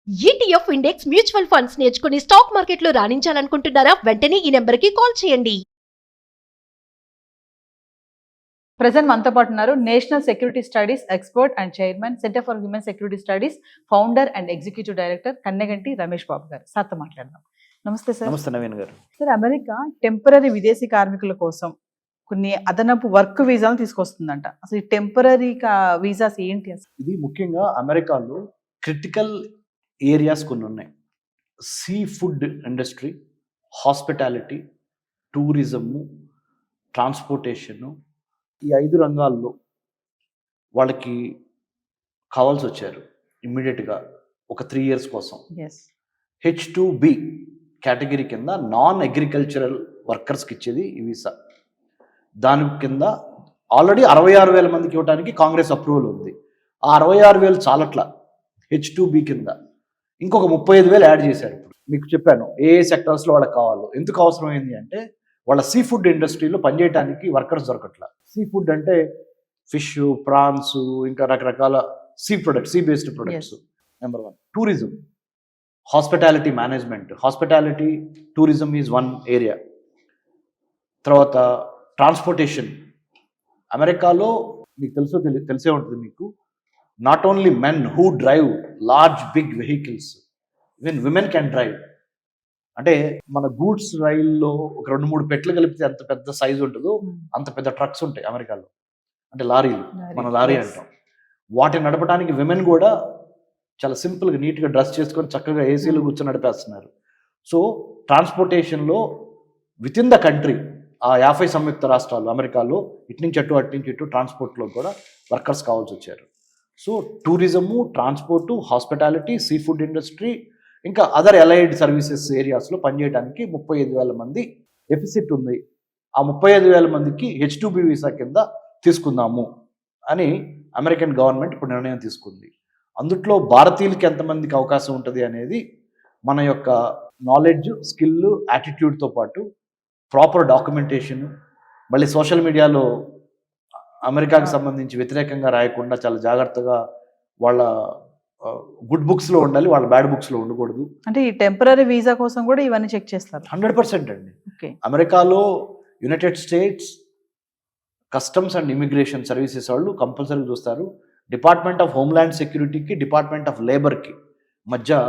ETF index mutual funds నేర్చుకుని stock మార్కెట్లో రాణించాలనుకుంటున్నారా? వెంటనే ఈ నెంబర్కి కాల్ చేయండి. ప్రజెంట్ మనతో పాటు ఉన్నారు national security studies expert and chairman, centre for human security studies founder and executive director Kanneganti Ramesh Babu garu. సార్తో మాట్లాడదాం. నమస్తే సార్. నమస్తే నవీన్ గారు. సార్, అమెరికా టెంపరరీ విదేశీ కార్మికుల కోసం కొన్ని అదనపు వర్క్ వీసాలు తీసుకొస్తుందంట. అసలు ఈ టెంపరరీ వీసాస్ ఏంటి అసలు? ఇది ముఖ్యంగా అమెరికాలో క్రిటికల్ ఏరియాస్ కొన్ని ఉన్నాయి. Sea food industry, hospitality, tourism, transportation, ఈ 5 రంగాల్లో వాళ్ళకి కావాల్సి వచ్చారు ఇమ్మీడియట్గా ఒక 3 years కోసం. H2B కేటగిరీ కింద నాన్ అగ్రికల్చరల్ వర్కర్స్కి ఇచ్చేది ఈ వీసా. దాని కింద ఆల్రెడీ 66,000 మందికి ఇవ్వడానికి కాంగ్రెస్ అప్రూవల్ ఉంది. ఆ 66,000 చాలట్ల H2B కింద ఇంకొక 35,000 యాడ్ చేశారు. ఇప్పుడు మీకు చెప్పాను ఏ సెక్టర్స్లో వాళ్ళకి కావాలో. ఎందుకు అవసరమైంది అంటే వాళ్ళ సీ ఫుడ్ ఇండస్ట్రీలో పనిచేయడానికి వర్కర్స్ దొరకట్ల. సీ ఫుడ్ అంటే ఫిష్, ప్రాన్స్, ఇంకా రకరకాల sea products, sea based products. Number 1. Tourism, hospitality management. Hospitality, tourism is one area. తర్వాత ట్రాన్స్పోర్టేషన్. అమెరికాలో మీకు తెలిసే ఉంటుంది మీకు, not only men who drive large big vehicles, even women can drive. అంటే మన గూడ్స్ రైల్లో ఒక 2-3 పెట్లు కలిపితే ఎంత పెద్ద సైజు ఉంటుందో అంత పెద్ద ట్రక్స్ ఉంటాయి అమెరికాలో. అంటే లారీలు, మన లారీ అంటాం. వాటిని నడపడానికి విమెన్ కూడా చాలా సింపుల్గా నీట్గా డ్రెస్ చేసుకొని చక్కగా ఏసీలో కూర్చొని నడిపేస్తున్నారు. సో ట్రాన్స్పోర్టేషన్లో విత్ ఇన్ ద కంట్రీ, ఆ 50 సంయుక్త రాష్ట్రాలు అమెరికాలో ఇటు నుంచి అటు ట్రాన్స్పోర్ట్లో కూడా వర్కర్స్ కావాల్సి వచ్చారు. So tourism, transport, hospitality, sea food industry, ఇంకా అదర్ అలైడ్ సర్వీసెస్ ఏరియాస్లో పనిచేయడానికి 35,000 మంది డెఫిసిట్ ఉంది. ఆ 35,000 మందికి H2B వీసా కింద తీసుకుందాము అని అమెరికన్ గవర్నమెంట్ ఇప్పుడు నిర్ణయం తీసుకుంది. అందుట్లో భారతీయులకి ఎంతమందికి అవకాశం ఉంటుంది అనేది మన యొక్క నాలెడ్జ్, స్కిల్, యాటిట్యూడ్తో పాటు ప్రాపర్ డాక్యుమెంటేషన్, మళ్ళీ సోషల్ మీడియాలో అమెరికాకి సంబంధించి వ్యతిరేకంగా రాయకుండా చాలా జాగ్రత్తగా వాళ్ళ గుడ్ బుక్స్లో ఉండాలి, వాళ్ళ బ్యాడ్ బుక్స్లో ఉండకూడదు. అంటే ఈ టెంపరరీ వీసా కోసం కూడా ఇవన్నీ చెక్ చేస్తారు. 100% అండి. అమెరికాలో United States Customs and Immigration Services వాళ్ళు కంపల్సరీ చూస్తారు. డిపార్ట్మెంట్ ఆఫ్ హోమ్ల్యాండ్ సెక్యూరిటీకి, డిపార్ట్మెంట్ ఆఫ్ లేబర్కి మధ్య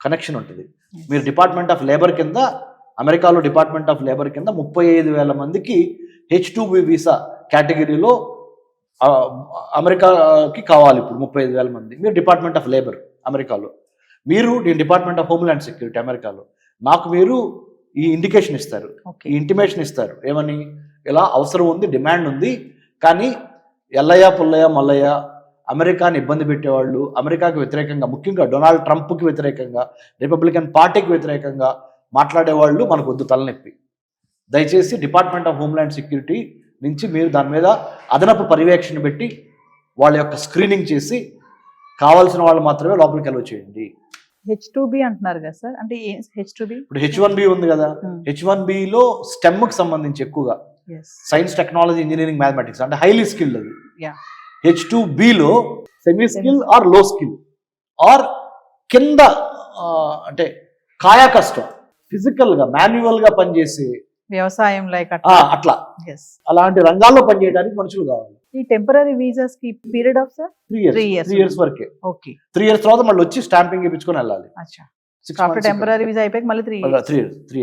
కనెక్షన్ ఉంటుంది. మీరు డిపార్ట్మెంట్ ఆఫ్ లేబర్ కింద, అమెరికాలో డిపార్ట్మెంట్ ఆఫ్ లేబర్ కింద 35,000 మందికి H2B వీసా కేటగిరీలో అమెరికాకి కావాలి. ఇప్పుడు 35,000 మంది మీరు డిపార్ట్మెంట్ ఆఫ్ లేబర్ అమెరికాలో, నేను డిపార్ట్మెంట్ ఆఫ్ హోమ్ల్యాండ్ సెక్యూరిటీ అమెరికాలో. నాకు మీరు ఈ ఇండికేషన్ ఇస్తారు, ఈ ఇంటిమేషన్ ఇస్తారు. ఏమని? ఇలా అవసరం ఉంది, డిమాండ్ ఉంది, కానీ ఎల్లయ్య పుల్లయ్య మల్లయ్య అమెరికాని ఇబ్బంది పెట్టేవాళ్ళు, అమెరికాకి వ్యతిరేకంగా, ముఖ్యంగా డొనాల్డ్ ట్రంప్కి వ్యతిరేకంగా, రిపబ్లికన్ పార్టీకి వ్యతిరేకంగా మాట్లాడేవాళ్ళు మనకు వద్దు, తలనొప్పి. దయచేసి డిపార్ట్మెంట్ ఆఫ్ హోమ్ల్యాండ్ సెక్యూరిటీ నుంచి మీరు దాని మీద అదనపు పర్యవేక్షణ పెట్టి వాళ్ళ యొక్క స్క్రీనింగ్ చేసి కావాల్సిన వాళ్ళు మాత్రమే లోపలికి అలౌ చేయండి. H2B అంటున్నారు కదా సార్, అంటే H2B? ఇప్పుడు H1B ఉంది కదా, H1Bలో స్టెమ్కి సంబంధించి ఎక్కువగా సైన్స్, టెక్నాలజీ, ఇంజనీరింగ్, మ్యాథమెటిక్స్ అంటే హైలీ స్కిల్డ్ అది. H2Bలో సెమీ స్కిల్ ఆర్ లో స్కిల్ ఆర్ కింద అంటే కాయా కష్టం, ఫిజికల్గా మాన్యువల్గా పనిచేసే వ్యవసాయం అట్లా అలాంటి రంగాల్లో పనిచేయడానికి మనుషులు కావాలి. ఈ టెంపరరీ వీసాస్ కి పీరియడ్ ఆఫ్ సార్ 3 years వరకే. 3 years తర్వాత మళ్ళీ వచ్చి స్టాంపింగ్ ఇప్పించుకొని వెళ్ళాలి. టెంపరరీ వీసా అయిపోయి మళ్ళీ 3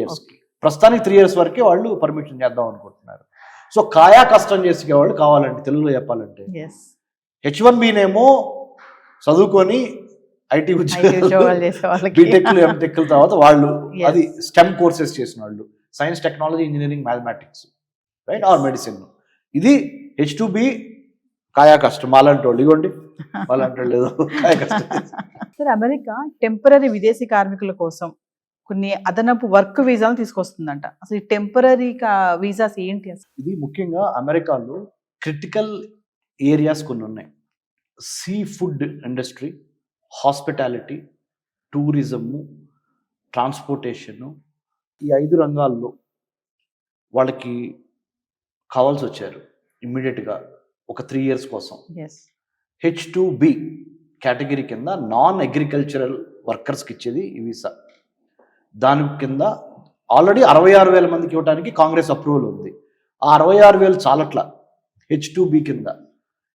years. ప్రస్తుతానికి 3 years వరకే వాళ్ళు పర్మిషన్ చేద్దాం అనుకుంటున్నారు. సో కాయా కష్టం చేసేవాళ్ళు కావాలంటే, తెలుగులో చెప్పాలంటే H1Bనేమో చదువుకొని ఐటీ ఉద్యోగాలు బీటెక్లు, ఎంటెక్ల తర్వాత వాళ్ళు అది స్టెమ్ కోర్సెస్ చేసిన వాళ్ళు, science, technology, engineering, mathematics, right, are medicine. ఇది H2B కాయా కష్టం. అలాంటి వాళ్ళు ఇగోండి, అలాంటి లేదు కాయా కష్టం. సార్, అమెరికా టెంపరరీ విదేశీ కార్మికుల కోసం కొన్ని అదనపు వర్క్ వీసాలు తీసుకొస్తుందంట. అసలు ఈ టెంపరరీ వీసాస్ ఏంటి అసలు? ఇది ముఖ్యంగా అమెరికాలో క్రిటికల్ ఏరియాస్ కొన్ని ఉన్నాయి. Sea food industry, hospitality, tourism, transportation, ఈ 5 రంగాల్లో వాళ్ళకి కావాల్సి వచ్చారు ఇమ్మీడియట్గా ఒక 3 years కోసం. Yes. H2B కేటగిరీ కింద నాన్ అగ్రికల్చరల్ వర్కర్స్కి ఇచ్చేది ఈ వీసా. దాని కింద ఆల్రెడీ 66,000 మందికి ఇవ్వడానికి కాంగ్రెస్ అప్రూవల్ ఉంది. ఆ 66,000 చాలట్ల H2B కింద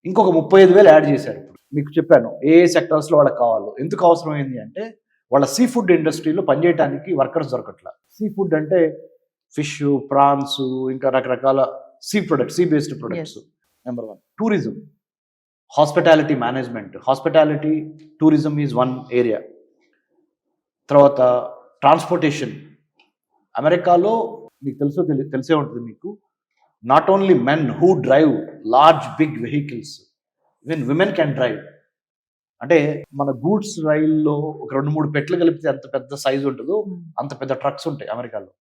ఇంకొక 35,000 యాడ్ చేశారు. ఇప్పుడు మీకు చెప్పాను ఏ సెక్టర్స్లో వాళ్ళకి కావాలో. ఎందుకు అవసరమైంది అంటే వాళ్ళ సీ ఫుడ్ ఇండస్ట్రీలో పనిచేయడానికి వర్కర్స్ దొరకట్ల. సీ ఫుడ్ అంటే ఫిష్, ప్రాన్స్, ఇంకా రకరకాల sea products, sea based products. Number 1. Tourism, hospitality management. Hospitality, tourism is one area. తర్వాత ట్రాన్స్పోర్టేషన్. అమెరికాలో మీకు తెలిసే ఉంటుంది మీకు, not only men who drive large big vehicles, even women can drive. అంటే మన గూడ్స్ రైల్లో ఒక 2-3 పెట్లు కలిపితే ఎంత పెద్ద సైజు ఉంటుందో అంత పెద్ద ట్రక్స్ ఉంటాయి అమెరికాలో,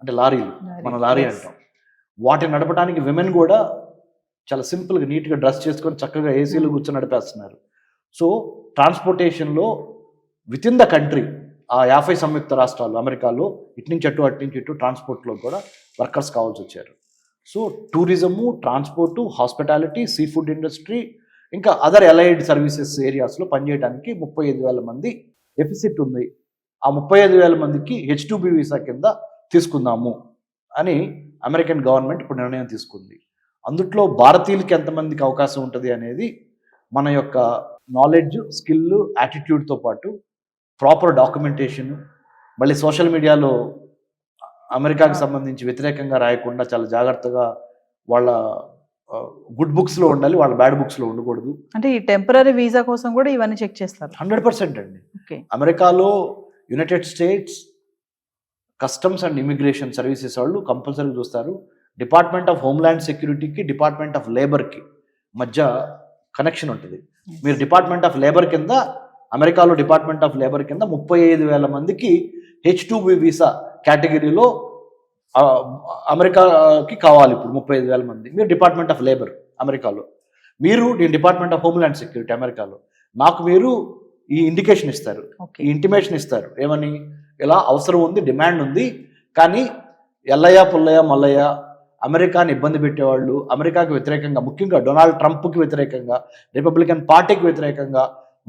అంటే లారీలు, మన లారీ అంటాం. వాటిని నడపడానికి విమెన్ కూడా చాలా సింపుల్గా నీట్గా డ్రెస్ చేసుకొని చక్కగా ఏసీలో కూర్చొని నడిపేస్తున్నారు. సో ట్రాన్స్పోర్టేషన్లో విత్ ఇన్ ద కంట్రీ, ఆ 50 సంయుక్త రాష్ట్రాలు అమెరికాలో ఇటు నుంచి అటు ట్రాన్స్పోర్ట్లో కూడా వర్కర్స్ కావాల్సి వచ్చారు. So tourism, transport, hospitality, sea food industry, ఇంకా అదర్ అలైడ్ సర్వీసెస్ ఏరియాస్లో పనిచేయడానికి 35,000 మంది డెఫిసిట్ ఉంది. ఆ 35,000 మందికి H2B వీసా కింద తీసుకుందాము అని అమెరికన్ గవర్నమెంట్ ఇప్పుడు నిర్ణయం తీసుకుంది. అందుట్లో భారతీయులకి ఎంతమందికి అవకాశం ఉంటుంది అనేది మన యొక్క నాలెడ్జ్, స్కిల్, యాటిట్యూడ్తో పాటు ప్రాపర్ డాక్యుమెంటేషన్, మళ్ళీ సోషల్ మీడియాలో అమెరికాకి సంబంధించి వ్యతిరేకంగా రాయకుండా చాలా జాగ్రత్తగా వాళ్ళ గుడ్ బుక్స్లో ఉండాలి, వాళ్ళ బ్యాడ్ బుక్స్లో ఉండకూడదు. అంటే ఈ టెంపరరీ వీసా కోసం కూడా ఇవన్నీ చెక్ చేస్తారు. 100% అండి. ఓకే. అమెరికాలో United States Customs and Immigration Services వాళ్ళు కంపల్సరీ చూస్తారు. డిపార్ట్మెంట్ ఆఫ్ హోమ్ల్యాండ్ సెక్యూరిటీకి, డిపార్ట్మెంట్ ఆఫ్ లేబర్కి మధ్య కనెక్షన్ ఉంటుంది. మీరు డిపార్ట్మెంట్ ఆఫ్ లేబర్ కింద, అమెరికాలో డిపార్ట్మెంట్ ఆఫ్ లేబర్ కింద 35,000 మందికి H2B వీసా కేటగిరీలో అమెరికాకి కావాలి. ఇప్పుడు 35,000 మంది మీరు డిపార్ట్మెంట్ ఆఫ్ లేబర్ అమెరికాలో, నేను డిపార్ట్మెంట్ ఆఫ్ హోమ్ల్యాండ్ సెక్యూరిటీ అమెరికాలో. నాకు మీరు ఈ ఇండికేషన్ ఇస్తారు, ఈ ఇంటిమేషన్ ఇస్తారు, ఏమని, ఇలా అవసరం ఉంది, డిమాండ్ ఉంది, కానీ ఎల్లయ్య పుల్లయ్య మల్లయ్య అమెరికాని ఇబ్బంది పెట్టేవాళ్ళు, అమెరికాకి వ్యతిరేకంగా, ముఖ్యంగా డొనాల్డ్ ట్రంప్కి వ్యతిరేకంగా, రిపబ్లికన్ పార్టీకి వ్యతిరేకంగా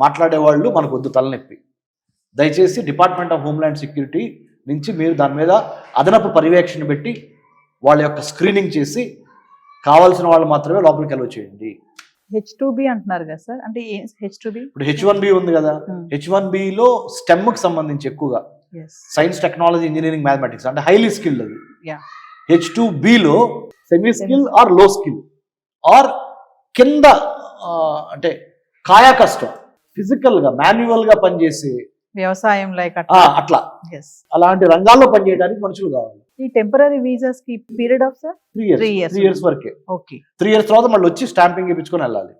మాట్లాడేవాళ్ళు మనకు వద్దు, తలనొప్పి. దయచేసి డిపార్ట్మెంట్ ఆఫ్ హోమ్ల్యాండ్ సెక్యూరిటీ నుంచి మీరు దాని మీద అదనపు పర్యవేక్షణ పెట్టి వాళ్ళ యొక్క స్క్రీనింగ్ చేసి కావాల్సిన వాళ్ళు మాత్రమే లోపలికి అలౌ చేయండి. H2B అంటున్నారు కదా సార్, అంటే H2B? ఇప్పుడు H1B ఉంది కదా, H1Bలో స్టెమ్కి సంబంధించి ఎక్కువగా సైన్స్, టెక్నాలజీ, ఇంజనీరింగ్, మ్యాథమెటిక్స్ అంటే హైలీ స్కిల్డ్ అది. H2Bలో సెమీ స్కిల్ ఆర్ లో స్కిల్ ఆర్ కింద అంటే కాయా కష్టం, ఫిజికల్గా మాన్యువల్గా పనిచేసే వ్యవసాయం లైక్ అట్లా అలాంటి రంగాల్లో పనిచేయడానికి మనుషులు కావాలి. ఈ టెంపరరీ వీసాస్ కి పీరియడ్ ఆఫ్ సార్ 3 ఇయర్స్ వరకే. ఓకే. 3 ఇయర్స్ తర్వాత మళ్ళీ వచ్చి స్టాంపింగ్ ఇప్పించుకొని వెళ్ళాలి.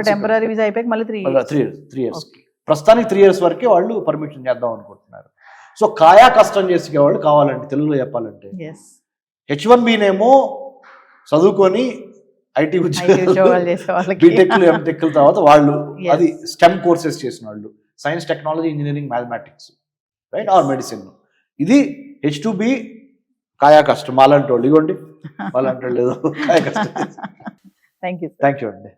టెంపరరీ వీసా అయిపోయి మళ్ళీ 3 ఇయర్స్. ప్రస్తుతానికి 3 ఇయర్స్ వరకే వాళ్ళు పర్మిషన్ చేద్దాం అనుకుంటున్నారు. సో కాయా కష్టం చేసే వాళ్ళు కావాలంటే, తెలుగులో చెప్పాలంటే, H1Bనేమో చదువుకొని ఐటీ ఉద్యోగాలు చేసే వాళ్ళకి, బీటెక్లు, ఎంటెక్ల తర్వాత వాళ్ళు అది స్టెమ్ కోర్సెస్ చేసిన వాళ్ళు, science, technology, engineering, mathematics, right, are medicine. ఇది H2B కాయా కష్టం. అలాంటి వాళ్ళు ఇగోండి, అలాంటి వాళ్ళు ఏదో కాయా కష్టం. థ్యాంక్ యూ అండి.